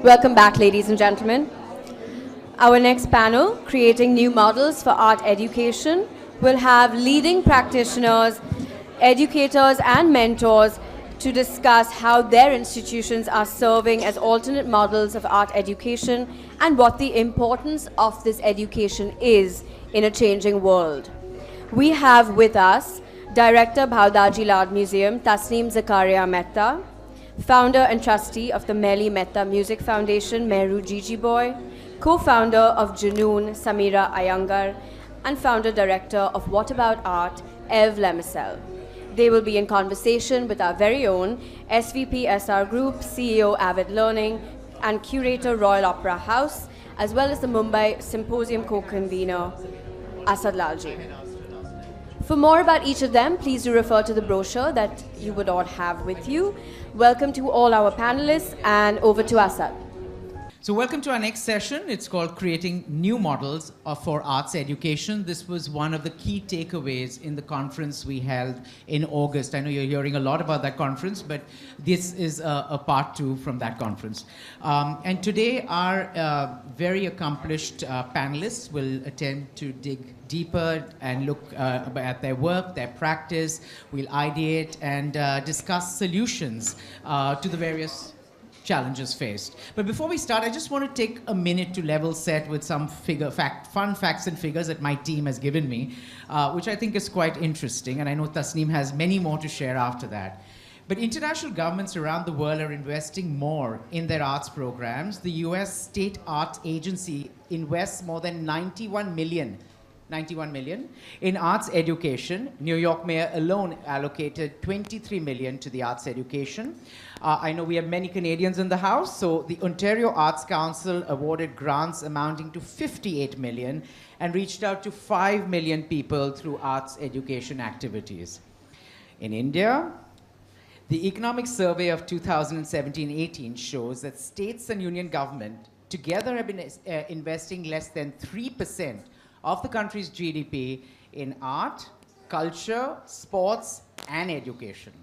Welcome back, ladies and gentlemen. Our next panel, Creating New Models for Art Education, will have leading practitioners, educators, and mentors to discuss how their institutions are serving as alternate models of art education and what the importance of this education is in a changing world. We have with us Director Bhau Daji Art Museum, Tasneem Zakaria Mehta, founder and trustee of the Mehli Mehta Music Foundation, Mehroo Jeejeebhoy, co-founder of Junoon, Sameera Iyengar, and founder-director of What About Art, Lemesle. They will be in conversation with our very own SVP Essar Group, CEO Avid Learning, and Curator Royal Opera House, as well as the Mumbai Symposium Co-Convenor, Asad Lalljee. For more about each of them, please do refer to the brochure that you would all have with you. Welcome to all our panelists, and over to Asad. So welcome to our next session. It's called Creating New Models for Arts Education. This was one of the key takeaways in the conference we held in August. I know you're hearing a lot about that conference, but this is a part 2 from that conference. And today our very accomplished panelists will attempt to dig deeper and look at their work, their practice. We'll ideate and discuss solutions to the various challenges faced. But before we start, I just want to take a minute to level set with some fun facts and figures that my team has given me, which I think is quite interesting, and I know Tasneem has many more to share after that. But international governments around the world are investing more in their arts programs. The US State Art Agency invests more than 91 million in arts education. New York Mayor alone allocated 23 million to the arts education. I know we have many Canadians in the house, so the Ontario Arts Council awarded grants amounting to 58 million and reached out to 5 million people through arts education activities. In India, the Economic Survey of 2017-18 shows that states and union government together have been investing less than 3% of the country's GDP in art, culture, sports, and education.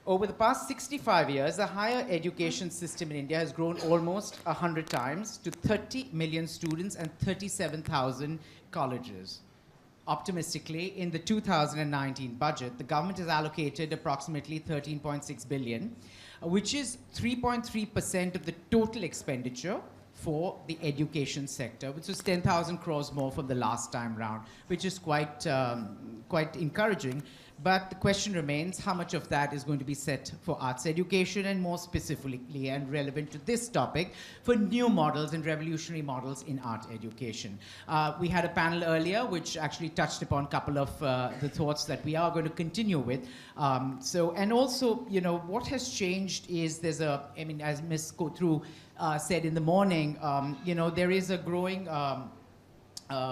Over the past 65 years, the higher education system in India has grown almost 100 times to 30 million students and 37,000 colleges. Optimistically, in the 2019 budget, the government has allocated approximately 13.6 billion, which is 3.3% of the total expenditure for the education sector, which was 10,000 crores more from the last time round, which is quite encouraging. But the question remains, how much of that is going to be set for arts education, and more specifically and relevant to this topic, for new models and revolutionary models in art education. We had a panel earlier which actually touched upon a couple of the thoughts that we are going to continue with. And also, you know, what has changed is there's as Ms. Kotru said in the morning, you know, there is a growing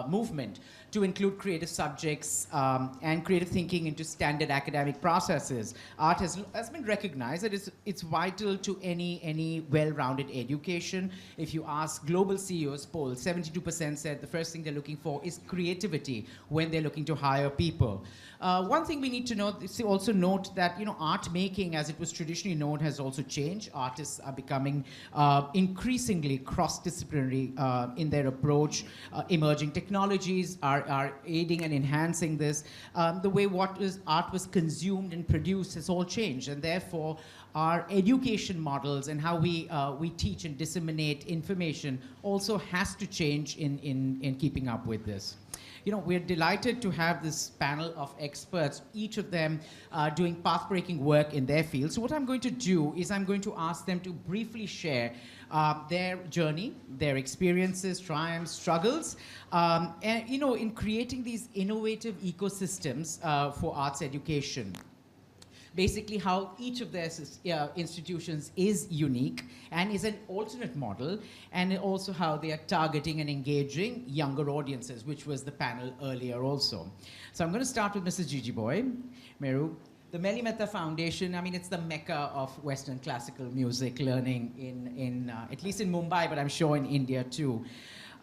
movement to include creative subjects and creative thinking into standard academic processes. Art has been recognized that it's vital to any well-rounded education. If you ask global CEOs poll, 72% said the first thing they're looking for is creativity when they're looking to hire people. One thing we need to note is to also note that, you know, art making, as it was traditionally known, has also changed. Artists are becoming increasingly cross-disciplinary in their approach. Emerging technologies are aiding and enhancing this. The way art was consumed and produced has all changed, and therefore our education models and how we teach and disseminate information also has to change in keeping up with this. You know, we're delighted to have this panel of experts, each of them doing path-breaking work in their field. So what I'm going to do is I'm going to ask them to briefly share their journey, their experiences, triumphs, struggles, and, you know, in creating these innovative ecosystems for arts education. Basically how each of their institutions is unique and is an alternate model, and also how they are targeting and engaging younger audiences, which was the panel earlier also. So I'm going to start with Mrs. Jeejeebhoy. Mehroo, the Mehli Mehta Foundation, I mean, it's the mecca of Western classical music learning in at least in Mumbai, but I'm sure in India too.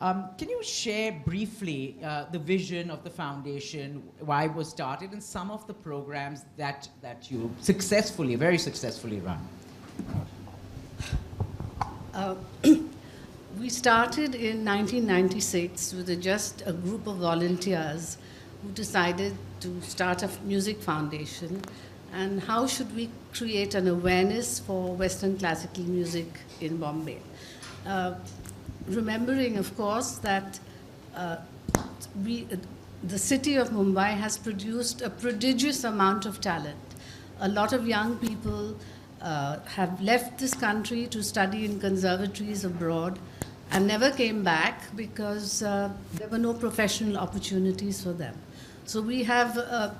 Can you share briefly the vision of the foundation, why it was started, and some of the programs that you very successfully run? Uh, we started in 1996 with just a group of volunteers who decided to start a music foundation. And how should we create an awareness for Western classical music in Bombay? Remembering, of course, that the city of Mumbai has produced a prodigious amount of talent. A lot of young people have left this country to study in conservatories abroad and never came back because there were no professional opportunities for them. So we have a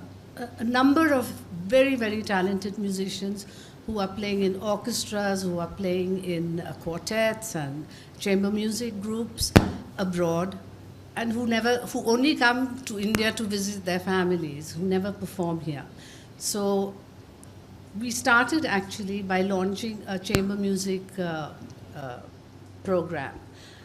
number of very, very talented musicians who are playing in orchestras, who are playing in quartets and chamber music groups abroad, and who only come to India to visit their families, who never perform here. So we started actually by launching a chamber music program,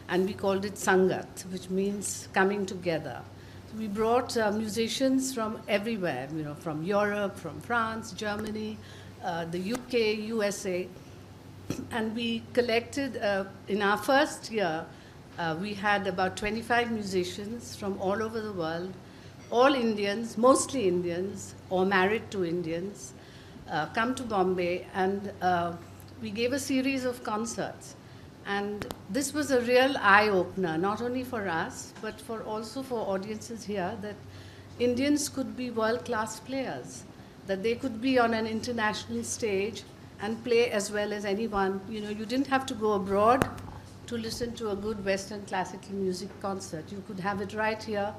and we called it Sangat, which means coming together. So we brought musicians from everywhere, from Europe, from France, Germany, the UK, USA, and we collected, in our first year, we had about 25 musicians from all over the world, all Indians, mostly Indians, or married to Indians, come to Bombay, and we gave a series of concerts. And this was a real eye-opener, not only for us, but also for audiences here, that Indians could be world-class players, that they could be on an international stage and play as well as anyone. You didn't have to go abroad to listen to a good Western classical music concert. You could have it right here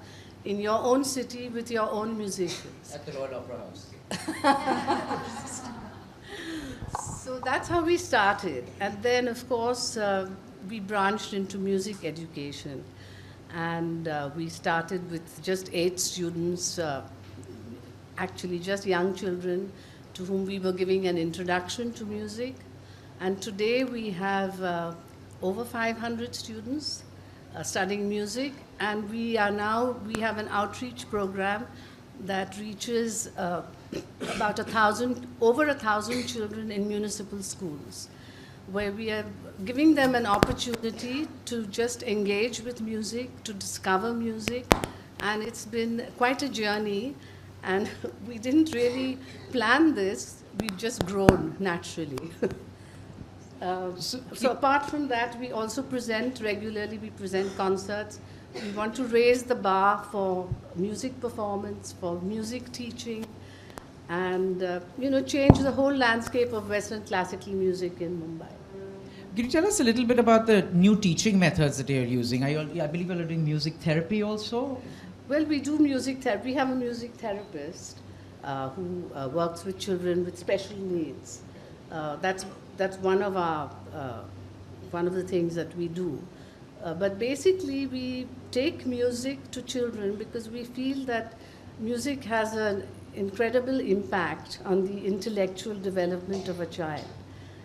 in your own city with your own musicians. At the Royal Opera House. So that's how we started. And then, of course, we branched into music education. And we started with just 8 students, actually just young children, to whom we were giving an introduction to music. And today we have over 500 students studying music. And we have an outreach program that reaches about over 1,000 children in municipal schools, where we are giving them an opportunity to just engage with music, to discover music. And it's been quite a journey. And we didn't really plan this. We've just grown naturally. So apart from that, we also present regularly. We present concerts. We want to raise the bar for music performance, for music teaching, and change the whole landscape of Western classical music in Mumbai. Can you tell us a little bit about the new teaching methods that you're using? I believe you're doing music therapy also? Well, we do music therapy. We have a music therapist who works with children with special needs. That's one of the things that we do. But basically, we take music to children because we feel that music has an incredible impact on the intellectual development of a child.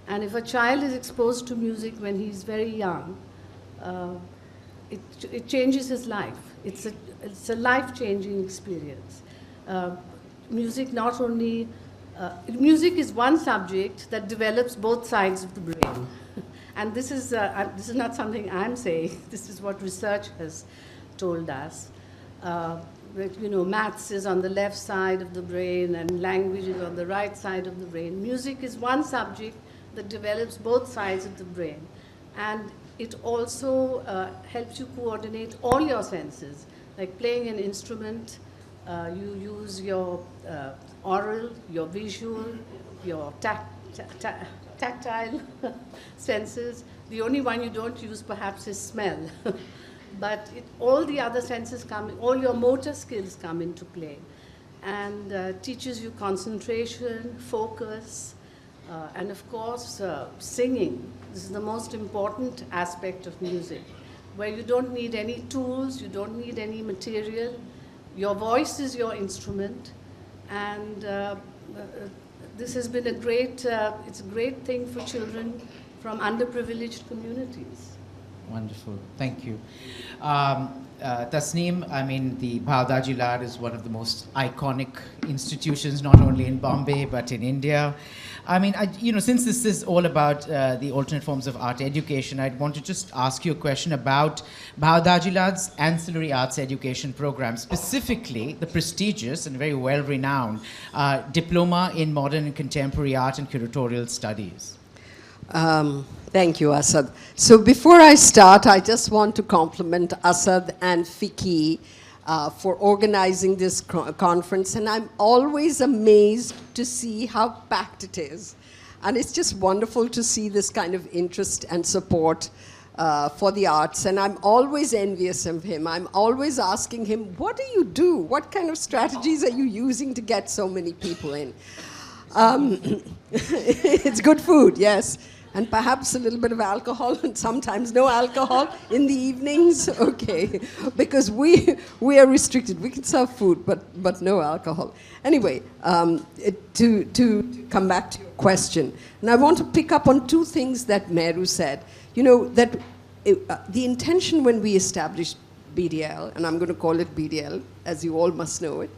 And if a child is exposed to music when he's very young, it changes his life. It's a life-changing experience. Music music is one subject that develops both sides of the brain. And this is not something I'm saying. This is what research has told us. Maths is on the left side of the brain and language is on the right side of the brain. Music is one subject that develops both sides of the brain. And it also helps you coordinate all your senses. Like playing an instrument, you use your oral, your visual, your tactile senses. The only one you don't use perhaps is smell. But all the other senses all your motor skills come into play, and teaches you concentration, focus, and of course singing. This is the most important aspect of music, where you don't need any tools, you don't need any material. Your voice is your instrument, and this has been it's a great thing for children from underprivileged communities. Wonderful. Thank you. Tasneem, I mean, the Bhau Daji Lad is one of the most iconic institutions, not only in Bombay, but in India. I mean, since this is all about the alternate forms of art education, I'd want to just ask you a question about Bhau Daji Lad's ancillary arts education program, specifically the prestigious and very well-renowned Diploma in Modern and Contemporary Art and Curatorial Studies. Thank you, Asad. So before I start, I just want to compliment Asad and FICCI for organizing this conference, and I'm always amazed to see how packed it is. And it's just wonderful to see this kind of interest and support for the arts, and I'm always envious of him. I'm always asking him, what do you do? What kind of strategies are you using to get so many people in? It's good food, yes. And perhaps a little bit of alcohol, and sometimes no alcohol in the evenings. Okay, because we are restricted. We can serve food, but no alcohol. Anyway, to come back to your question, and I want to pick up on two things that Mehroo said. You know, that the intention when we established BDL, and I'm going to call it BDL, as you all must know it,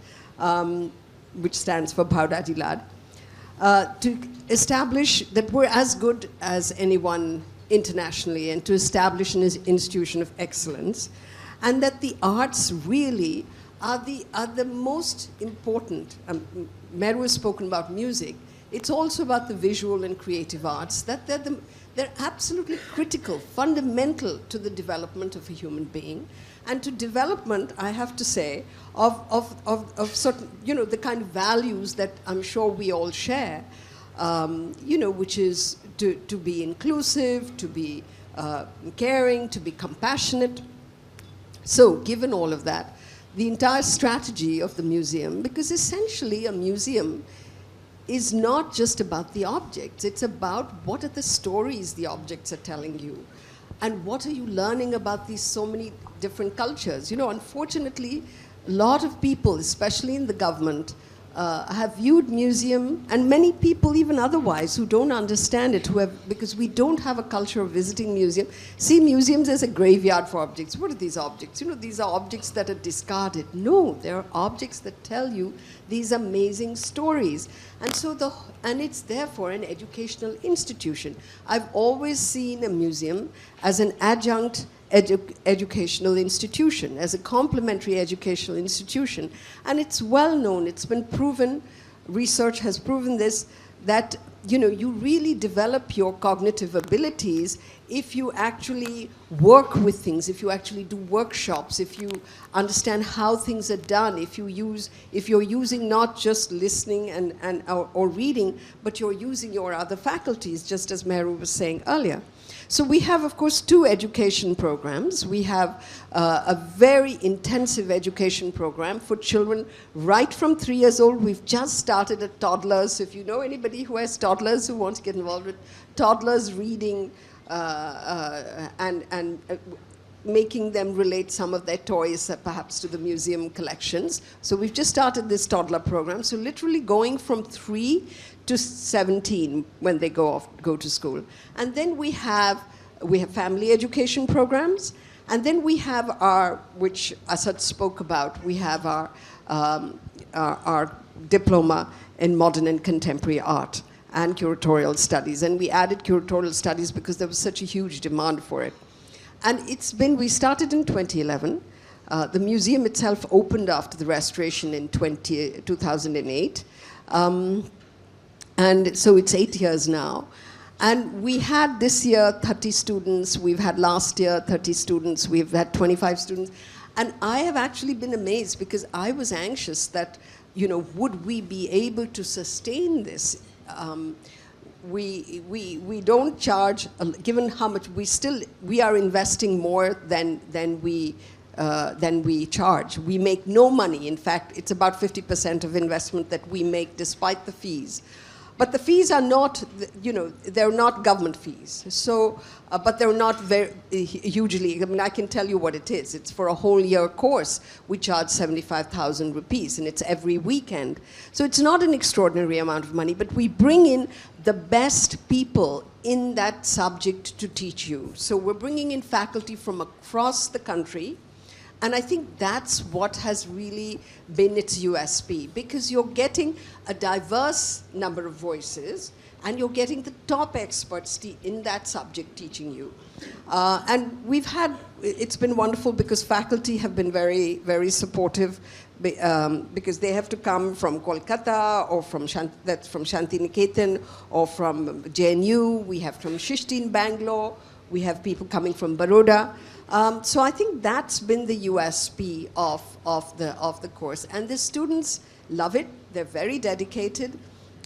which stands for Bhau Daji Lad, to establish that we're as good as anyone internationally and to establish an institution of excellence, and that the arts really are the most important. Mehroo has spoken about music. It's also about the visual and creative arts, that they're absolutely critical, fundamental to the development of a human being. And to development, I have to say, of certain, the kind of values that I'm sure we all share, which is to be inclusive, to be caring, to be compassionate. So, given all of that, the entire strategy of the museum, because essentially a museum is not just about the objects, it's about what are the stories the objects are telling you. And what are you learning about these so many different cultures? Unfortunately, a lot of people, especially in the government, have viewed museum, and many people even otherwise who don't understand it, because we don't have a culture of visiting museum, see museums as a graveyard for objects. What are these objects? These are objects that are discarded. No, they're objects that tell you these amazing stories. And it's therefore an educational institution. I've always seen a museum as an adjunct educational institution, as a complementary educational institution. And it's well known, it's been proven, research has proven this, that you really develop your cognitive abilities if you actually work with things, if you actually do workshops, if you understand how things are done, if you're using not just listening or reading, but you're using your other faculties, just as Mehroo was saying earlier. So we have, of course, two education programs. We have a very intensive education program for children right from 3 years old. We've just started at toddlers. If you know anybody who has toddlers who want to get involved with toddlers reading and making them relate some of their toys perhaps to the museum collections. So we've just started this toddler program. So literally going from 3 to 17 when they go to school. And then we have family education programs, and then we have which Asad spoke about, we have our diploma in modern and contemporary art and curatorial studies. And we added curatorial studies because there was such a huge demand for it. And we started in 2011. The museum itself opened after the restoration in 2008. And so it's 8 years now. And we had this year 30 students. We've had last year 30 students. We've had 25 students. And I have actually been amazed because I was anxious that, would we be able to sustain this? We don't charge, given how much we are investing more than we charge. We make no money. In fact, it's about 50% of investment that we make despite the fees. But the fees are not, they're not government fees. So, but they're not very hugely, I mean, I can tell you what it is. It's for a whole year course. We charge 75,000 rupees, and it's every weekend. So it's not an extraordinary amount of money, but we bring in the best people in that subject to teach you. So we're bringing in faculty from across the country. And I think that's what has really been its USP, because you're getting a diverse number of voices, and you're getting the top experts in that subject teaching you. And it's been wonderful because faculty have been very, very supportive, because they have to come from Kolkata or from Shantiniketan or from JNU. We have from Shishti in Bangalore. We have people coming from Baroda. So I think that's been the USP of the course. And the students love it. They're very dedicated.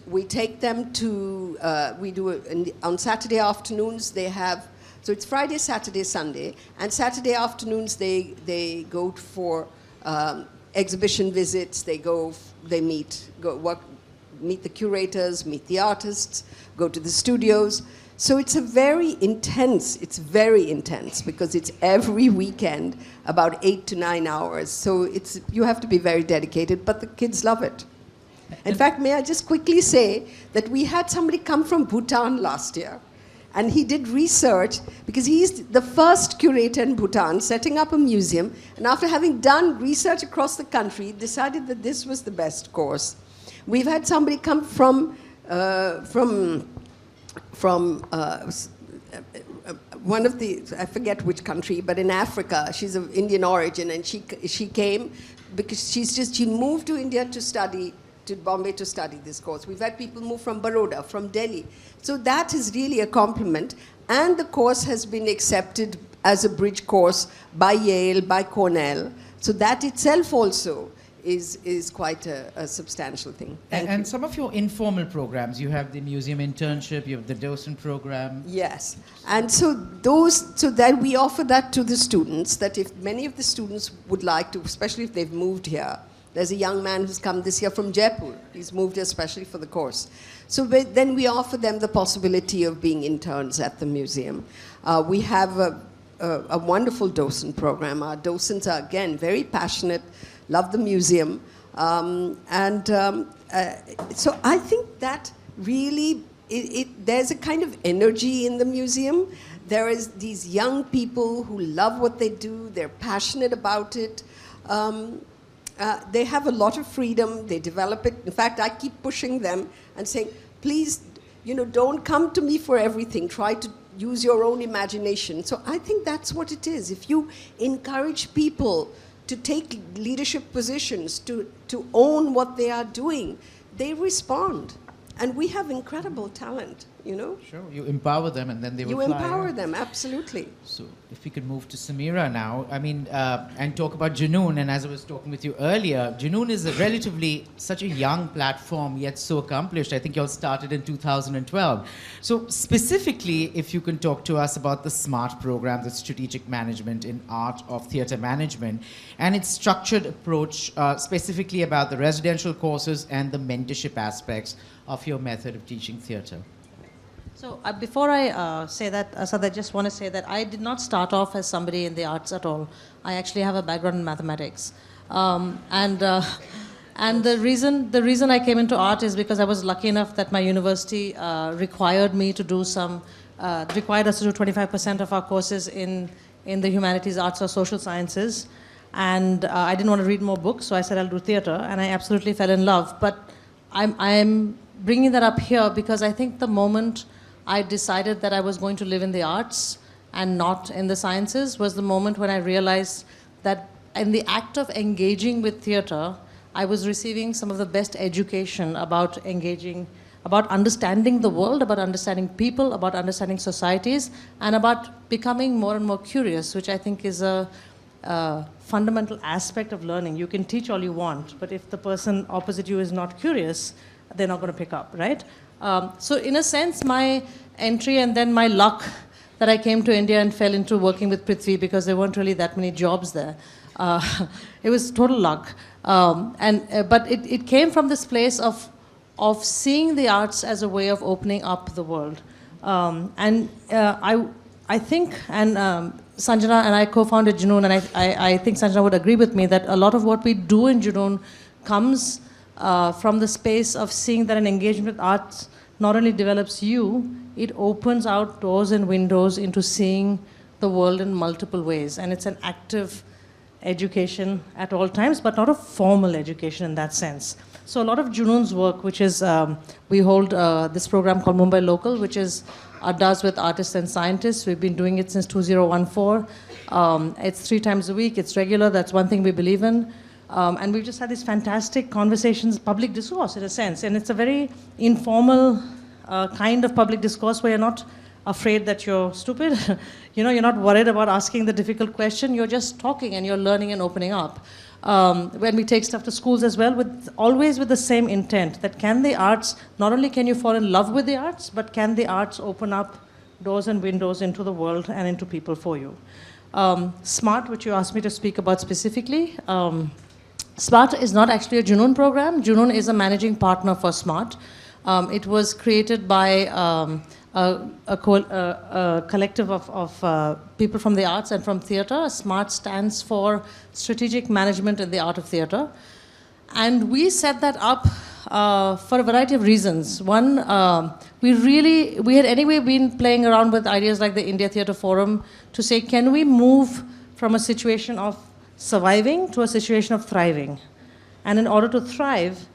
We take them to, on Saturday afternoons they have, so it's Friday, Saturday, Sunday, and Saturday afternoons they go for exhibition visits, they meet the curators, meet the artists, go to the studios. So it's very intense because it's every weekend, about 8 to 9 hours. So you have to be very dedicated, but the kids love it. In fact, may I just quickly say that we had somebody come from Bhutan last year, and he did research because he's the first curator in Bhutan setting up a museum, and after having done research across the country, decided that this was the best course. We've had somebody come from one of the, I forget which country, but in Africa. She's of Indian origin, and she came because she moved to India to Bombay to study this course. We've had people move from Baroda, from Delhi. So that is really a compliment. And the course has been accepted as a bridge course by Yale, by Cornell. So that itself also is quite a substantial thing. And some of your informal programs, you have the museum internship, you have the docent program. Yes, and so that we offer that to the students, that if many of the students would like to, especially if they've moved here. There's a young man who's come this year from Jaipur. He's moved here especially for the course. So then we offer them the possibility of being interns at the museum. We have a wonderful docent program. Our docents are, again, very passionate, love the museum. So I think that really, there's a kind of energy in the museum. There is these young people who love what they do. They're passionate about it. They have a lot of freedom. They develop it. In fact, I keep pushing them and saying, please, don't come to me for everything. Try to use your own imagination. So I think that's what it is. If you encourage people to take leadership positions, to own what they are doing, they respond. And we have incredible talent, Sure, you empower them and then they will fly. You empower them, absolutely. So if we could move to Sameera now, and talk about Junoon. And as I was talking with you earlier, Junoon is relatively such a young platform, yet so accomplished. I think you all started in 2012. So specifically, if you can talk to us about the SMART program, the Strategic Management in Art of Theatre Management, and its structured approach, specifically about the residential courses and the mentorship aspects of your method of teaching theatre. So before I say that, Asad, I just want to say that I did not start off as somebody in the arts at all. I actually have a background in mathematics. And the reason I came into art is because I was lucky enough that my university required us to do 25% of our courses in the humanities, arts, or social sciences. And I didn't want to read more books, so I said I'll do theatre, and I absolutely fell in love. But I'm bringing that up here because I think the moment I decided that I was going to live in the arts and not in the sciences was the moment when I realized that in the act of engaging with theatre, I was receiving some of the best education about understanding the world, about understanding people, about understanding societies, and about becoming more and more curious, which I think is a fundamental aspect of learning. You can teach all you want, but if the person opposite you is not curious, they're not going to pick up, right? So in a sense, my entry and then my luck that I came to India and fell into working with Prithvi because there weren't really that many jobs there. It was total luck. But it came from this place of of seeing the arts as a way of opening up the world. I think, and Sanjana and I co-founded Junoon, and I think Sanjana would agree with me that a lot of what we do in Junoon comes from the space of seeing that an engagement with arts not only develops you, it opens out doors and windows into seeing the world in multiple ways. And it's an active education at all times, but not a formal education in that sense. So a lot of Junoon's work, which is, we hold this program called Mumbai Local, which is does with artists and scientists. We've been doing it since 2014. It's 3 times a week. It's regular. That's one thing we believe in. And we've just had these fantastic conversations, public discourse in a sense. And it's a very informal kind of public discourse where you're not afraid that you're stupid. You're not worried about asking the difficult question. You're just talking and you're learning and opening up. When we take stuff to schools as well, always with the same intent, that can the arts, not only can you fall in love with the arts, but can the arts open up doors and windows into the world and into people for you. SMART, which you asked me to speak about specifically, SMART is not actually a Junoon program. Junoon is a managing partner for SMART. It was created by a collective of people from the arts and from theatre. SMART stands for Strategic Management in the Art of Theatre. And we set that up for a variety of reasons. One, we had anyway been playing around with ideas like the India Theatre Forum to say, can we move from a situation of surviving to a situation of thriving? And in order to thrive,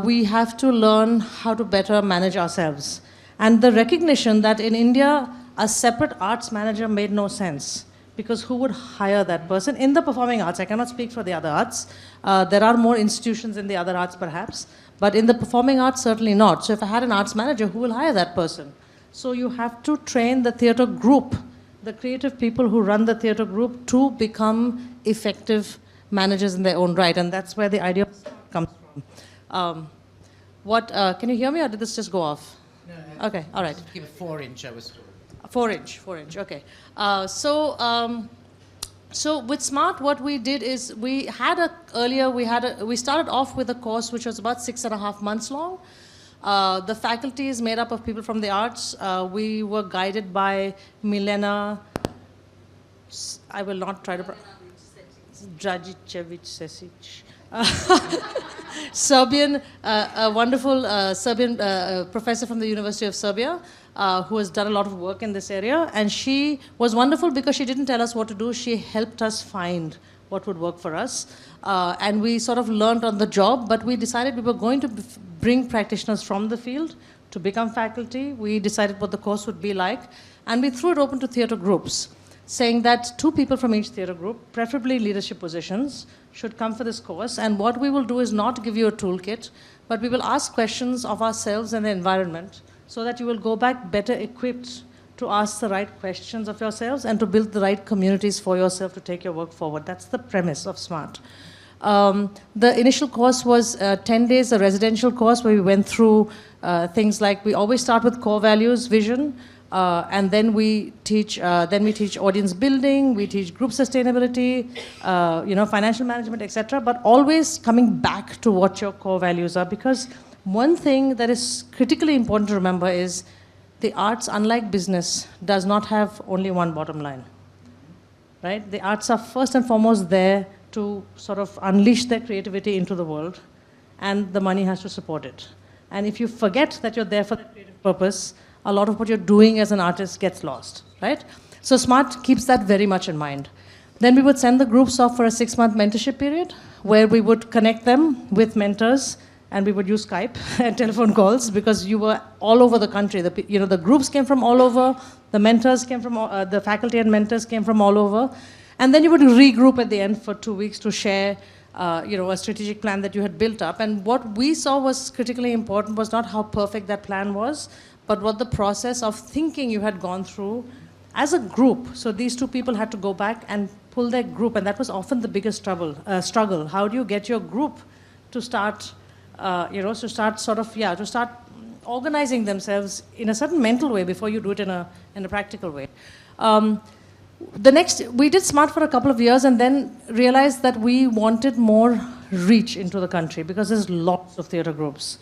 we have to learn how to better manage ourselves. And the recognition that in India, a separate arts manager made no sense, because who would hire that person? In the performing arts, I cannot speak for the other arts. There are more institutions in the other arts perhaps, but in the performing arts, certainly not. So if I had an arts manager, who will hire that person? So you have to train the theatre group, the creative people who run the theatre group, to become effective managers in their own right. And that's where the idea comes from. Can you hear me, or did this just go off? No, okay, all right. Keep it 4-inch, I was told. 4-inch, okay. So with SMART, what we did is we started off with a course which was about 6.5 months long. The faculty is made up of people from the arts. We were guided by Milena, I will not try to Dragicevic, Serbian, a wonderful Serbian professor from the University of Serbia, who has done a lot of work in this area. And she was wonderful because she didn't tell us what to do. She helped us find what would work for us. And we sort of learned on the job, but we decided we were going to bring practitioners from the field to become faculty. We decided what the course would be like. And we threw it open to theatre groups, saying that 2 people from each theatre group, preferably leadership positions, should come for this course. And what we will do is not give you a toolkit, but we will ask questions of ourselves and the environment so that you will go back better equipped to ask the right questions of yourselves and to build the right communities for yourself to take your work forward. That's the premise of SMART. The initial course was 10 days, a residential course where we went through things like, we always start with core values, vision, and then we teach audience building, we teach group sustainability, financial management, etc. But always coming back to what your core values are, because one thing that is critically important to remember is the arts, unlike business, does not have only one bottom line, right? The arts are first and foremost there to sort of unleash their creativity into the world, and the money has to support it. And if you forget that you're there for the creative purpose, a lot of what you're doing as an artist gets lost, right? So SMART keeps that very much in mind. Then we would send the groups off for a 6-month mentorship period where we would connect them with mentors, and we would use Skype and telephone calls because you were all over the country. The groups came from all over, the mentors came from, the faculty and mentors came from all over. And then you would regroup at the end for 2 weeks to share a strategic plan that you had built up. And what we saw was critically important was not how perfect that plan was, but what the process of thinking you had gone through as a group. So these 2 people had to go back and pull their group, and that was often the biggest struggle. How do you get your group to start, to start organizing themselves in a certain mental way before you do it in a practical way. We did SMART for a couple of years and then realized that we wanted more reach into the country because there's lots of theatre groups.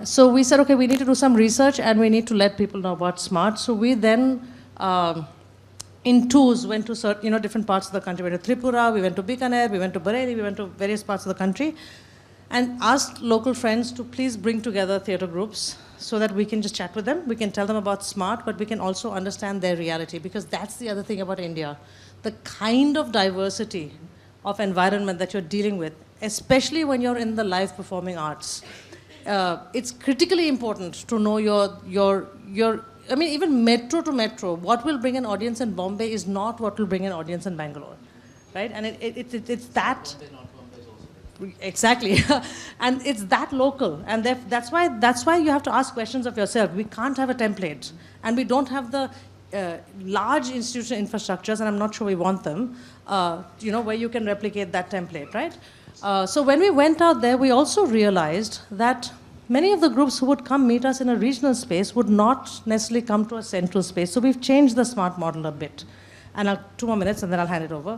So we said, okay, we need to do some research and we need to let people know about SMART. So we then, in tours, went to different parts of the country. We went to Tripura, we went to Bikaner, we went to Bareilly, we went to various parts of the country, and asked local friends to please bring together theatre groups so that we can just chat with them. We can tell them about SMART, but we can also understand their reality, because that's the other thing about India. The kind of diversity of environment that you're dealing with, especially when you're in the live performing arts. It's critically important to know I mean, even metro to metro, what will bring an audience in Bombay is not what will bring an audience in Bangalore, right? And it's that. Exactly, and it's that local, and that's why you have to ask questions of yourself. We can't have a template, and we don't have the large institutional infrastructures, and I'm not sure we want them. Where you can replicate that template, right? So when we went out there, we also realized that many of the groups who would come meet us in a regional space would not necessarily come to a central space. So we've changed the SMART model a bit. And 2 more minutes and then I'll hand it over.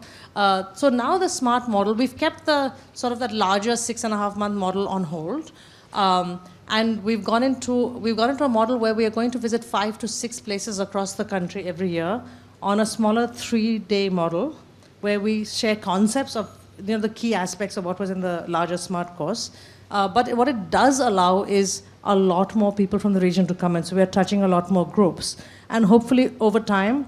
So now the SMART model, we've kept the sort of that larger 6.5-month model on hold. And we've gone into a model where we are going to visit 5 to 6 places across the country every year on a smaller 3-day model where we share concepts of the key aspects of what was in the larger SMART course. But what it does allow is a lot more people from the region to come in. So we're touching a lot more groups. And hopefully over time,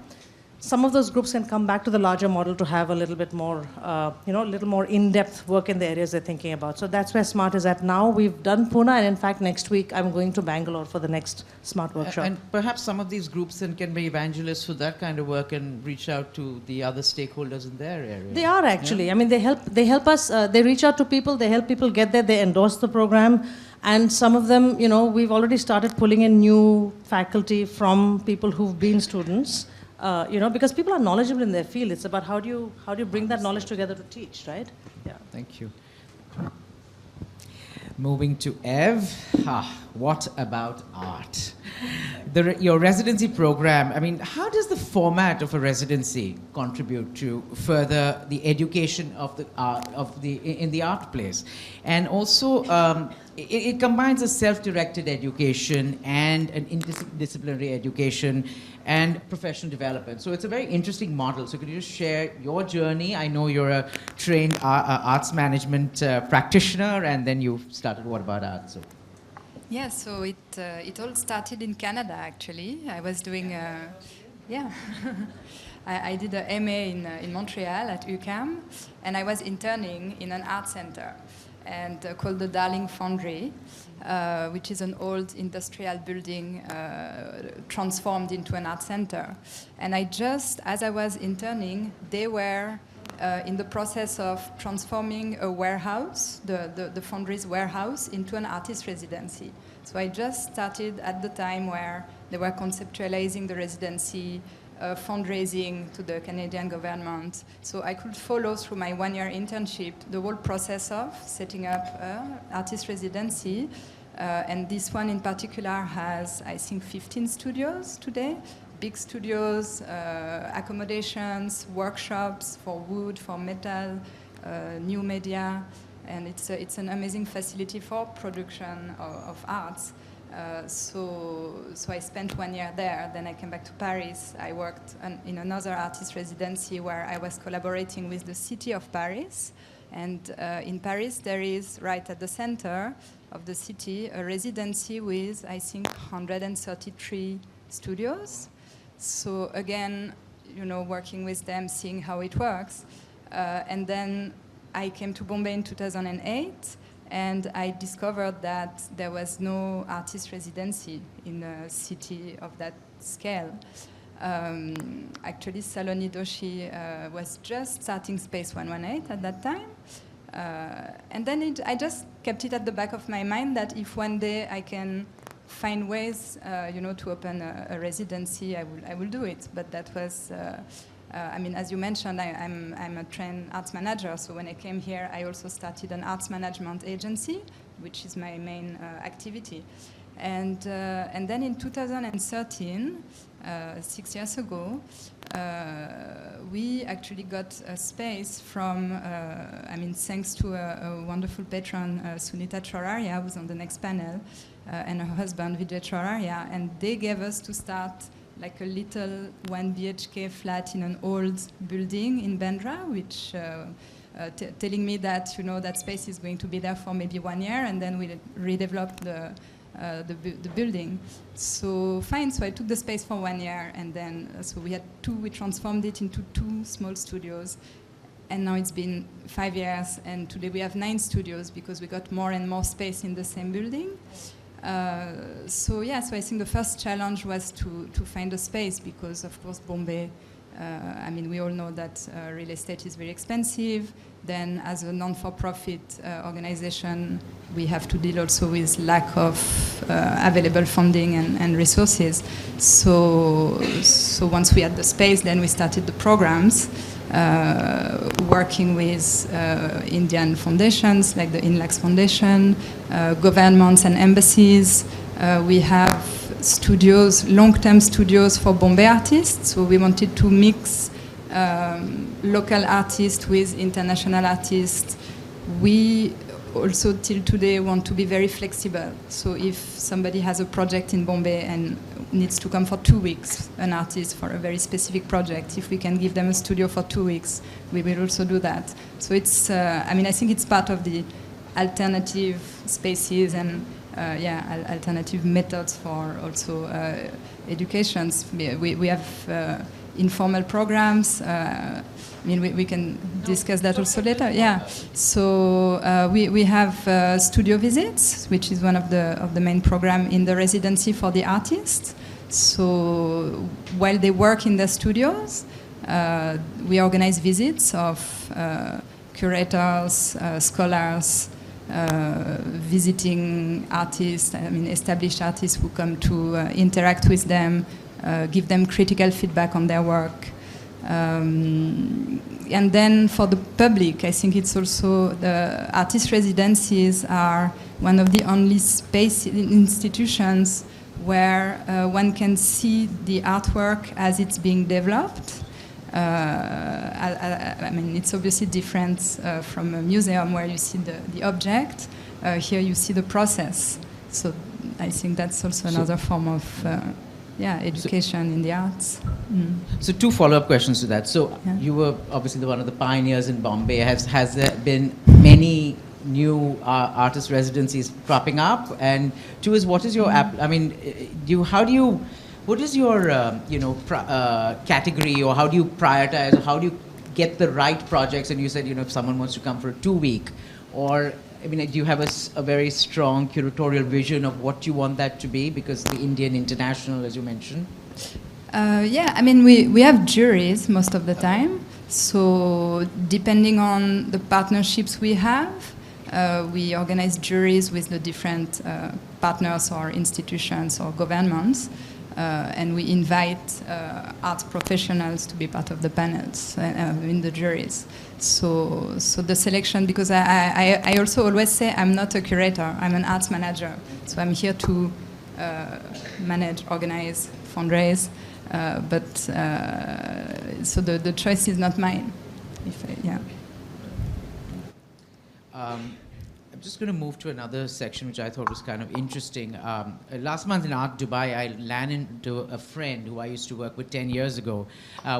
some of those groups can come back to the larger model to have a little bit more, a little more in-depth work in the areas they're thinking about. So that's where SMART is at now. We've done Pune, and in fact, next week, I'm going to Bangalore for the next SMART workshop. And perhaps some of these groups then can be evangelists for that kind of work and reach out to the other stakeholders in their area. They are actually. Yeah? I mean, they help us. They reach out to people. They help people get there. They endorse the program. And some of them, we've already started pulling in new faculty from people who've been students. Because people are knowledgeable in their field. It's about how do you bring that knowledge together to teach, right? Yeah. Thank you. Moving to Ev. What about art? Your residency program, I mean, how does the format of a residency contribute to further the education of in the art place? And also, it combines a self-directed education and an interdisciplinary education and professional development. So it's a very interesting model. So could you just share your journey? I know you're a trained arts management practitioner, and then you started What About Art? So. Yeah, so it all started in Canada, actually. I was doing, I did an MA in Montreal at UQAM, and I was interning in an art center called the Darling Foundry, which is an old industrial building transformed into an art center. And as I was interning, they were in the process of transforming a warehouse, the foundry's warehouse, into an artist residency. So I just started at the time where they were conceptualizing the residency, fundraising to the Canadian government. So I could follow through my 1-year internship the whole process of setting up an artist residency. And this one in particular has, I think, 15 studios today. Big studios, accommodations, workshops for wood, for metal, new media, and it's an amazing facility for production of arts. So I spent 1 year there. Then I came back to Paris. I worked in another artist residency where I was collaborating with the city of Paris. And in Paris, there is, right at the center of the city, a residency with, I think, 133 studios. So again, working with them, seeing how it works. And then I came to Bombay in 2008, and I discovered that there was no artist residency in a city of that scale. Actually, Saloni Doshi was just starting Space 118 at that time. And then I just kept it at the back of my mind that if one day I can find ways, to open a residency, I will do it. But that was, as you mentioned, I'm a trained arts manager. So when I came here, I also started an arts management agency, which is my main activity. And then in 2013, 6 years ago, we actually got a space from, thanks to a wonderful patron, Sunita Choraria, who's on the next panel, and her husband, Vijay Choraria, and they gave us to start like a little 1 BHK flat in an old building in Bandra, which telling me that, that space is going to be there for maybe 1 year, and then we'll redevelop the building. So fine, so I took the space for 1 year, and then so we transformed it into 2 small studios, and now it's been 5 years, and today we have 9 studios because we got more and more space in the same building. So I think the first challenge was to find a space because, of course, Bombay, we all know that real estate is very expensive. Then, as a non-for-profit organization, we have to deal also with lack of available funding and resources. So once we had the space, then we started the programs, working with Indian foundations like the Inlax Foundation, governments and embassies. We have studios, long-term studios for Bombay artists. So we wanted to mix local artists with international artists. We also till today want to be very flexible. So if somebody has a project in Bombay and needs to come for 2 weeks, an artist for a very specific project, if we can give them a studio for 2 weeks, we will also do that. So it's, I think it's part of the alternative spaces and alternative methods for also educations. We have informal programs. We can discuss that also later. Yeah. So we have studio visits, which is one of the main program in the residency for the artists. So while they work in their studios, we organize visits of curators, scholars, visiting artists, established artists who come to interact with them, give them critical feedback on their work. And then for the public, I think it's also the artist residencies are one of the only space institutions where one can see the artwork as it's being developed. It's obviously different from a museum where you see the object. Here you see the process. So I think that's also another form of education in the arts. Mm. So 2 follow-up questions to that. So you were obviously one of the pioneers in Bombay. Has there been many new artist residencies cropping up? And 2 is, what is your what is your category, or how do you prioritize, or how do you get the right projects? And you said, if someone wants to come for a 2-week, or do you have a very strong curatorial vision of what you want that to be? Because the Indian International, as you mentioned. We have juries most of the time. So depending on the partnerships we have, we organize juries with the different partners or institutions or governments. And we invite art professionals to be part of the panels in the juries. So the selection, because I also always say I'm not a curator, I'm an arts manager. So I'm here to manage, organize, fundraise, so the choice is not mine. I'm just going to move to another section which I thought was kind of interesting. Last month in Art Dubai, I ran into a friend who I used to work with 10 years ago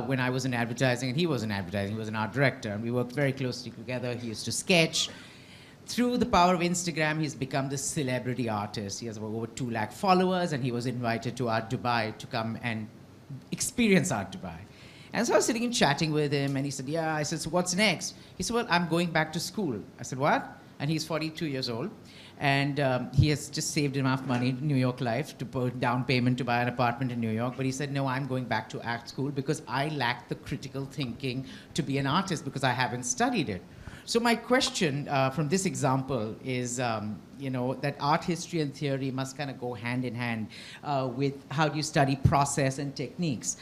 when I was in advertising, and he was in advertising. He was an art director, and we worked very closely together. He used to sketch. Through the power of Instagram, he's become this celebrity artist. He has over 2 lakh followers, and he was invited to Art Dubai to come and experience Art Dubai. And so I was sitting and chatting with him, and he said, I said, so what's next? He said, well, I'm going back to school. I said, what? And he's 42 years old, and he has just saved enough money, New York life, to put down payment to buy an apartment in New York. But he said, no, I'm going back to art school because I lack the critical thinking to be an artist because I haven't studied it. So my question from this example is, that art history and theory must kind of go hand in hand with how do you study process and techniques.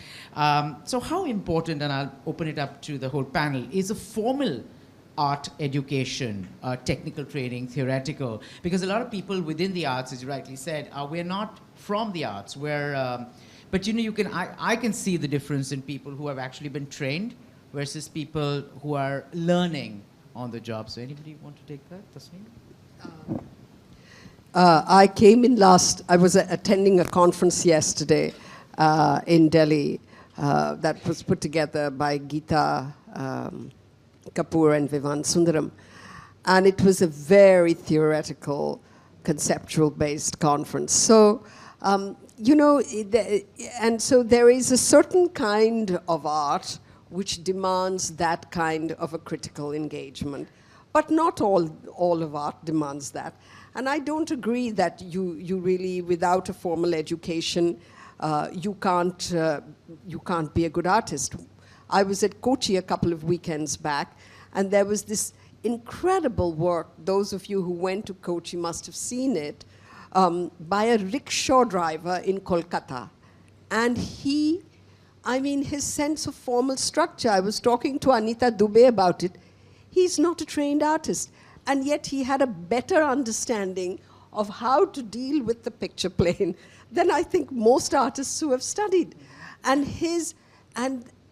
So how important, and I'll open it up to the whole panel, is a formal art education, technical training, theoretical? Because a lot of people within the arts, as you rightly said, we're not from the arts. We're But you know, I can see the difference in people who have actually been trained versus people who are learning on the job. So anybody want to take that, Tasneem? I came in I was attending a conference yesterday in Delhi that was put together by Geeta Kapoor and Vivan Sundaram. And it was a very theoretical, conceptual-based conference. So, you know, and so there is a certain kind of art which demands that kind of a critical engagement. But not all of art demands that. And I don't agree that you really, without a formal education, you can't be a good artist. I was at Kochi a couple of weekends back, and there was this incredible work. Those of you who went to Kochi must have seen it, by a rickshaw driver in Kolkata. And his sense of formal structure, I was talking to Anita Dubey about it, he's not a trained artist. And yet he had a better understanding of how to deal with the picture plane than I think most artists who have studied. And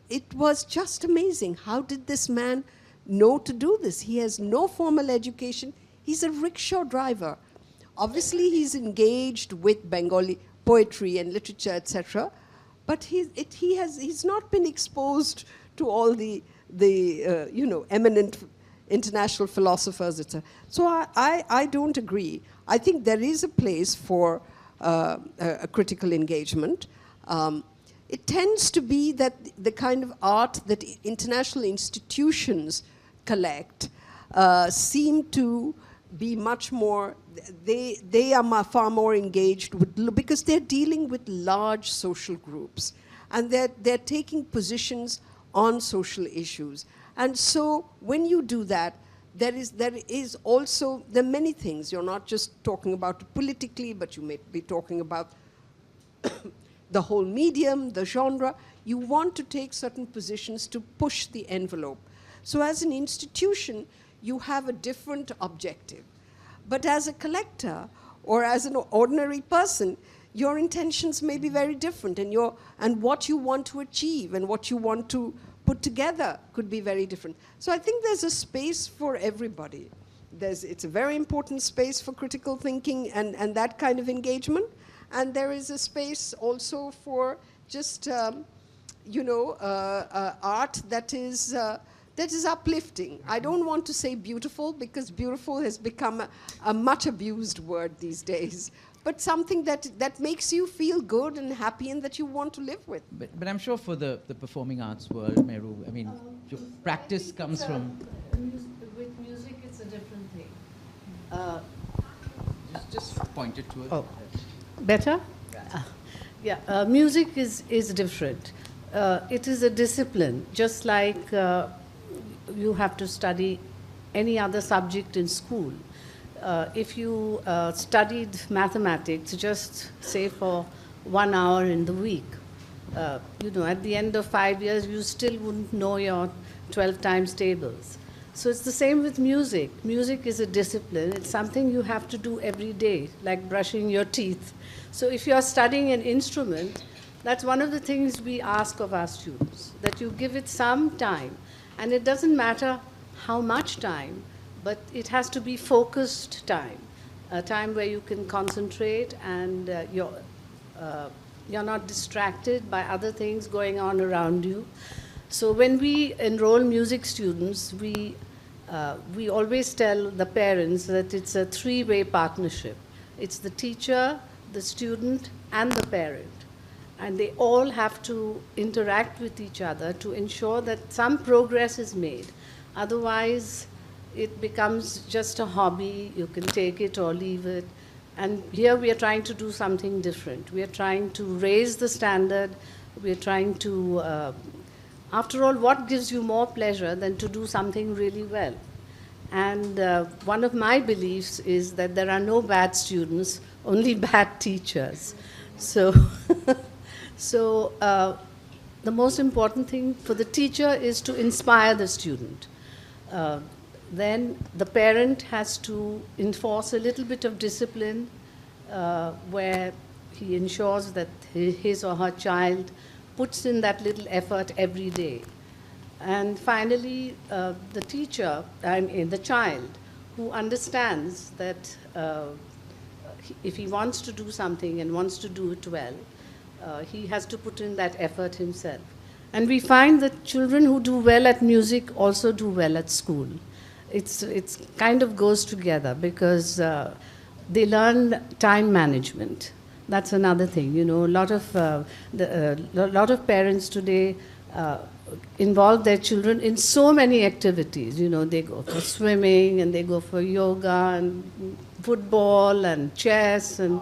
it was just amazing. How did this man know to do this? He has no formal education. He's a rickshaw driver. Obviously, he's engaged with Bengali poetry and literature, etc. But he's not been exposed to all the eminent international philosophers, etc. So I don't agree. I think there is a place for a critical engagement. It tends to be that the kind of art that international institutions collect seem to be much more, they are far more engaged with, because they're dealing with large social groups, and they're taking positions on social issues. And so when you do that, there are many things. You're not just talking about it politically, but you may be talking about the whole medium, the genre. You want to take certain positions to push the envelope. So as an institution, you have a different objective. But as a collector or as an ordinary person, your intentions may be very different, and what you want to achieve and what you want to put together could be very different. So I think there's a space for everybody. It's a very important space for critical thinking and that kind of engagement. And there is a space also for just, art that is uplifting. I don't want to say beautiful, because beautiful has become a much abused word these days. But something that makes you feel good and happy and that you want to live with. But I'm sure for the performing arts world, Mehroo, I mean, your practice comes from... With music, it's a different thing. Just point it to it. Oh. Better? Music is different. It is a discipline, just like you have to study any other subject in school. If you studied mathematics, just say for 1 hour in the week, at the end of 5 years, you still wouldn't know your 12 times tables. So it's the same with music. Music is a discipline. It's something you have to do every day, like brushing your teeth. So if you're studying an instrument, that's one of the things we ask of our students, that you give it some time. And it doesn't matter how much time, but it has to be focused time, a time where you can concentrate and you're not distracted by other things going on around you. So when we enroll music students, we always tell the parents that it's a three-way partnership. It's the teacher, the student, and the parent. And they all have to interact with each other to ensure that some progress is made. Otherwise, it becomes just a hobby. You can take it or leave it. And here we are trying to do something different. We are trying to raise the standard. We are trying to, after all, what gives you more pleasure than to do something really well? And one of my beliefs is that there are no bad students, only bad teachers. So, the most important thing for the teacher is to inspire the student. Then the parent has to enforce a little bit of discipline where he ensures that his or her child puts in that little effort every day. And finally, the teacher, the child, who understands that if he wants to do something and wants to do it well, he has to put in that effort himself. And we find that children who do well at music also do well at school. It's kind of goes together because they learn time management. That's another thing. You know, a lot of parents today involve their children in so many activities. You know, they go for swimming and they go for yoga and football and chess and